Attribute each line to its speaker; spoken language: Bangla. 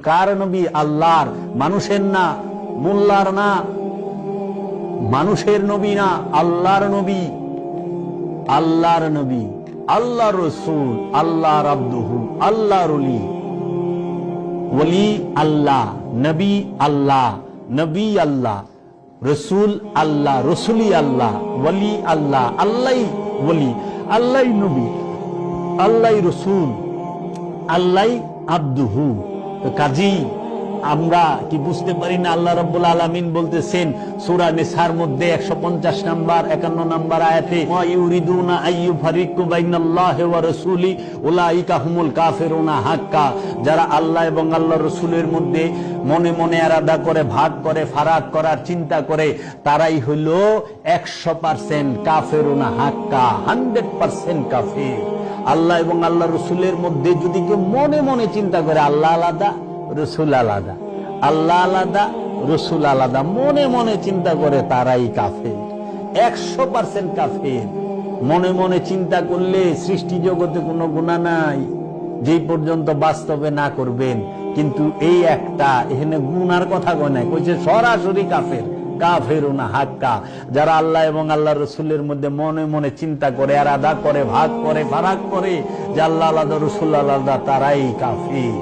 Speaker 1: কার নবী? আল্লাহর, মানুষের না, মোল্লার না, মানুষের নবী না, আল্লাহর নবী, আল্লাহর নবী, আল্লাহর রসুল, আল্লাহর আব্দুহু, আল্লাহর ওলি। ওলি আল্লাহ, নবী আল্লাহ, নবী আল্লাহ, রসুল আল্লাহ, রসুলি আল্লাহ, ওলি আল্লাহ, আল্লাহ ওলি, আল্লাহ নবী, আল্লাহ রসুল, আল্লাহ আব্দুহু। কাজী আমরা কি বুঝতে পারি না? আল্লাহ রাব্বুল আলামিন বলতেছেন সূরা নিসার মধ্যে 150 নাম্বার 51 নাম্বার আয়াতে, ওয়া ইউরিদুনা আইয়ুফারিকু বাইনাল্লাহি ওয়া রাসূলি উলাইকা হুমুল কাফিরুনা হাক্কা। যারা আল্লাহ এবং আল্লাহর রাসূলের মধ্যে মনে মনে আলাদা করে, ভাগ করে, ফারাক করার চিন্তা করে, তারাই হইল 100% কাফিরুনা হাক্কা, 100% কাফির। আল্লাহ এবং আল্লাহর রাসূলের মধ্যে যদি কেউ মনে মনে চিন্তা করে আল্লাহ আলাদা, রসুল আলাদা, আল্লাহ আলাদা, রসুল আলাদা, মনে মনে চিন্তা করে, তারাই কাফের, 100% কাফের। মনে মনে চিন্তা করলে সৃষ্টি জগতে কোনো গুনাহ নাই, যেই পর্যন্ত বাস্তবে না করবেন। কিন্তু এই একটা এখানে গুনার কথা কয় নাই, কইছে সরাসরি কাফের, কাফেরুনা হাক্কা। যারা আল্লাহ এবং আল্লাহ রসুলের মধ্যে মনে মনে চিন্তা করে, আলাদা করে, ভাগ করে, ফারাক করে যে আল্লাহ আলাদা, রসুল আলাদা, তারাই কাফের।